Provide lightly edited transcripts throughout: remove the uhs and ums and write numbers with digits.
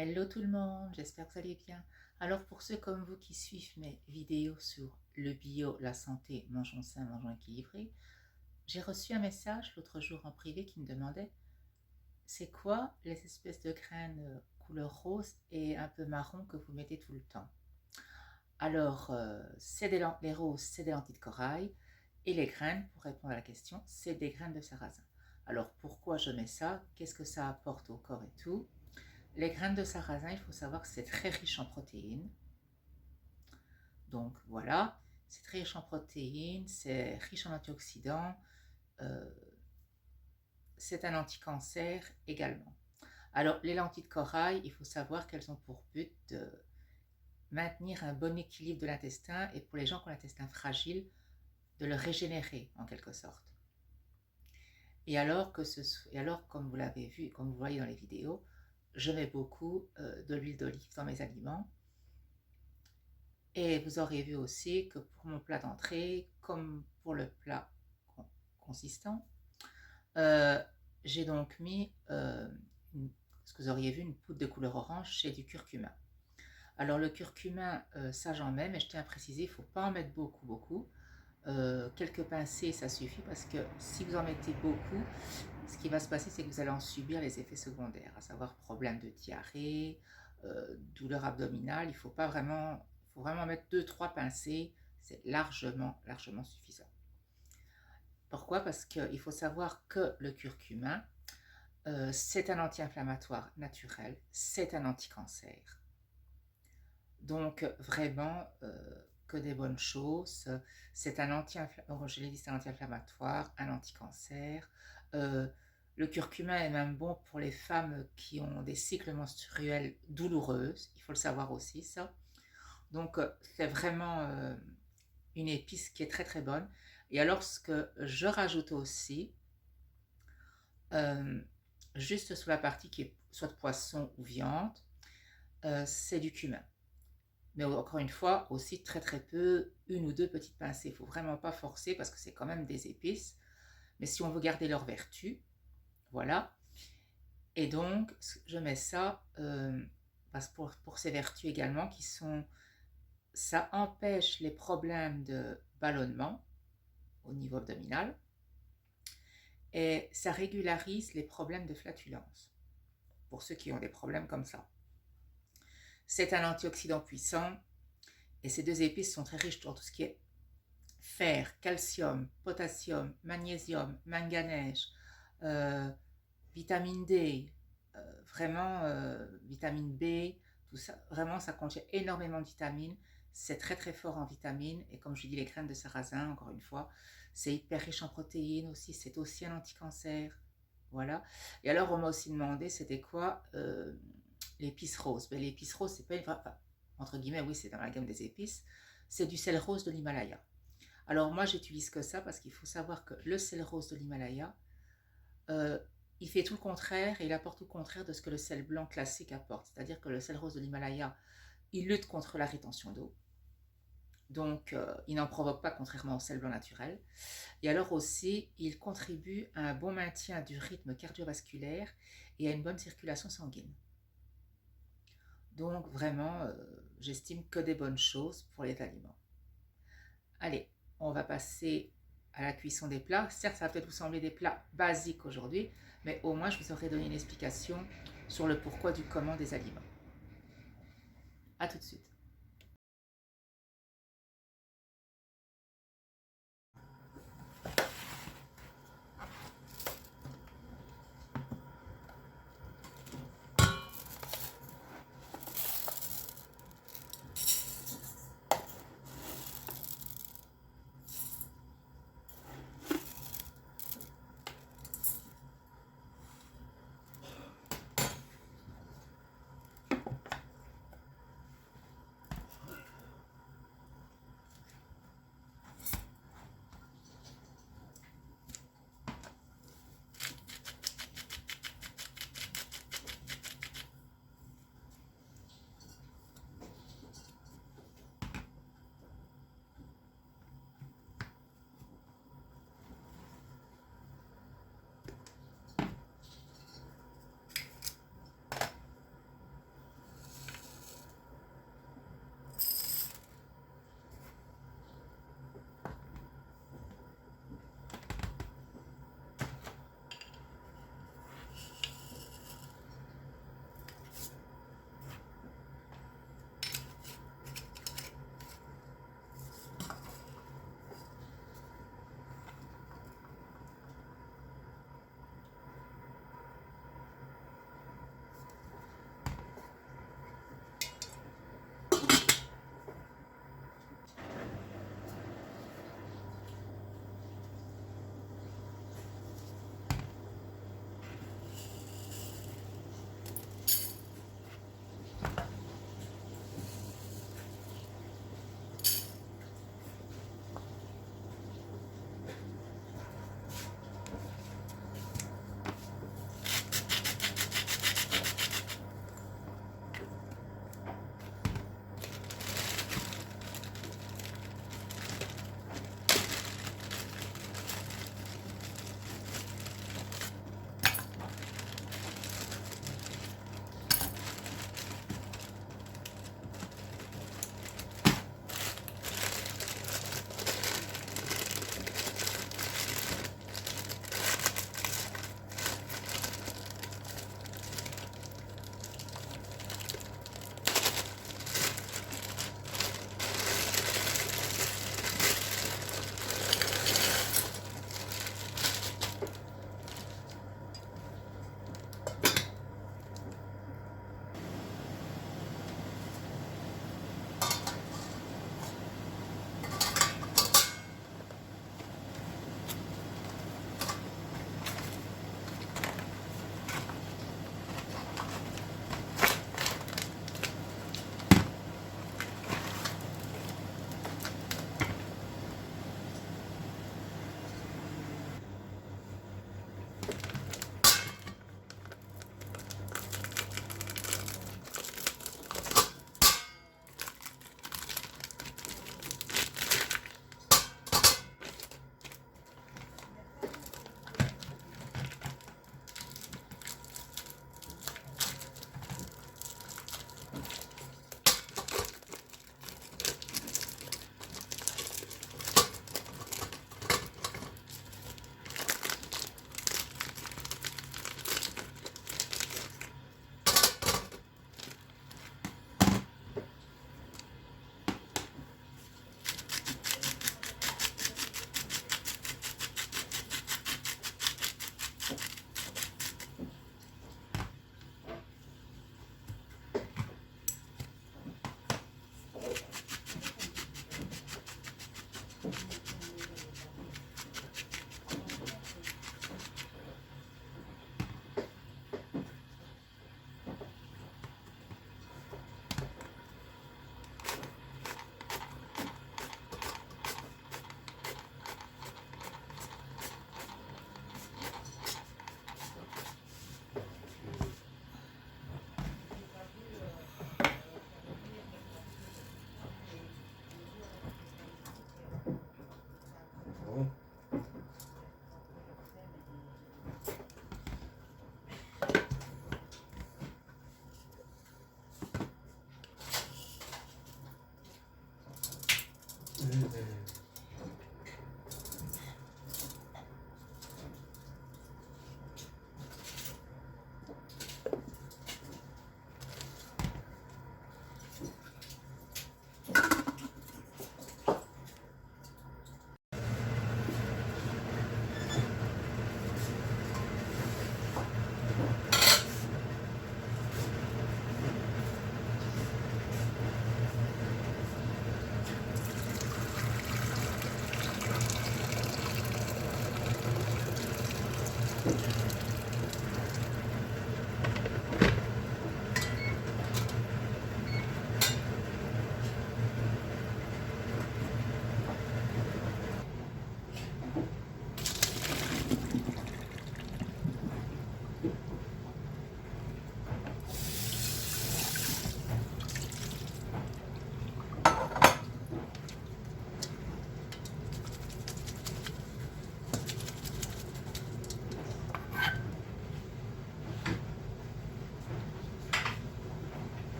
Hello tout le monde, j'espère que vous allez bien. Alors pour ceux comme vous qui suivent mes vidéos sur le bio, la santé, mangeons sain, mangeons équilibré, j'ai reçu un message l'autre jour en privé qui me demandait c'est quoi les espèces de graines couleur rose et un peu marron que vous mettez tout le temps. Alors les roses c'est des lentilles de corail et les graines, pour répondre à la question, c'est des graines de sarrasin. Alors pourquoi je mets ça? Qu'est-ce que ça apporte au corps et tout? Les graines de sarrasin, il faut savoir que c'est très riche en protéines. Donc voilà, c'est très riche en protéines, c'est riche en antioxydants, euh, c'est un anti-cancer également. Alors les lentilles de corail, il faut savoir qu'elles ont pour but de maintenir un bon équilibre de l'intestin et pour les gens qui ont l'intestin fragile, de le régénérer en quelque sorte. Et alors, comme vous l'avez vu, comme vous voyez dans les vidéos, je mets beaucoup de l'huile d'olive dans mes aliments. Et vous aurez vu aussi que pour mon plat d'entrée, comme pour le plat consistant, euh, j'ai donc mis, ce que vous auriez vu, une poudre de couleur orange, c'est du curcuma. Alors le curcuma, ça j'en mets, mais je tiens à préciser, il ne faut pas en mettre beaucoup, beaucoup. Quelques pincées, ça suffit, parce que si vous en mettez beaucoup, ce qui va se passer, c'est que vous allez en subir les effets secondaires, à savoir problème de diarrhée, douleur abdominale. Il faut vraiment mettre 2-3 pincées, c'est largement, largement suffisant. Pourquoi? Parce qu'il faut savoir que le curcuma, c'est un anti-inflammatoire naturel, c'est un anti-cancer. Donc vraiment, que des bonnes choses. C'est un anti-inflammatoire, je l'ai dit, c'est un anti-inflammatoire, un anti-cancer. Le curcuma est même bon pour les femmes qui ont des cycles menstruels douloureuses, il faut le savoir aussi ça. Donc c'est vraiment une épice qui est très très bonne. Et alors ce que je rajoute aussi, euh, juste sous la partie qui est soit de poisson ou viande, c'est du cumin. Mais encore une fois, aussi très très peu, une ou deux petites pincées. Il ne faut vraiment pas forcer parce que c'est quand même des épices. Mais si on veut garder leur vertu, voilà. Et donc, je mets ça parce pour ces vertus également qui sont, ça empêche les problèmes de ballonnement au niveau abdominal et ça régularise les problèmes de flatulence pour ceux qui ont des problèmes comme ça. C'est un antioxydant puissant et ces deux épices sont très riches dans tout ce qui est fer, calcium, potassium, magnésium, manganèse, euh, vitamine D, vraiment vitamine B, tout ça, vraiment ça contient énormément de vitamines, c'est très très fort en vitamines et comme je dis les graines de sarrasin, encore une fois, c'est hyper riche en protéines aussi, c'est aussi un anti-cancer, voilà. Et alors on m'a aussi demandé c'était quoi l'épice rose. Ben, l'épice rose c'est pas une vraie, enfin, entre guillemets oui c'est dans la gamme des épices, c'est du sel rose de l'Himalaya. Alors moi j'utilise que ça parce qu'il faut savoir que le sel rose de l'Himalaya, euh, il fait tout le contraire et il apporte tout le contraire de ce que le sel blanc classique apporte. C'est-à-dire que le sel rose de l'Himalaya, il lutte contre la rétention d'eau. Donc il n'en provoque pas contrairement au sel blanc naturel. Et alors aussi, il contribue à un bon maintien du rythme cardiovasculaire et à une bonne circulation sanguine. Donc vraiment, j'estime que des bonnes choses pour les aliments. Allez, on va passer à la cuisson des plats. Certes, ça va peut-être vous sembler des plats basiques aujourd'hui, mais au moins je vous aurai donné une explication sur le pourquoi du comment des aliments. A tout de suite.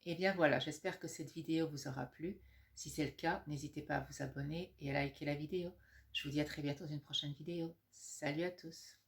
Et bien voilà, j'espère que cette vidéo vous aura plu. Si c'est le cas, n'hésitez pas à vous abonner et à liker la vidéo. Je vous dis à très bientôt dans une prochaine vidéo. Salut à tous!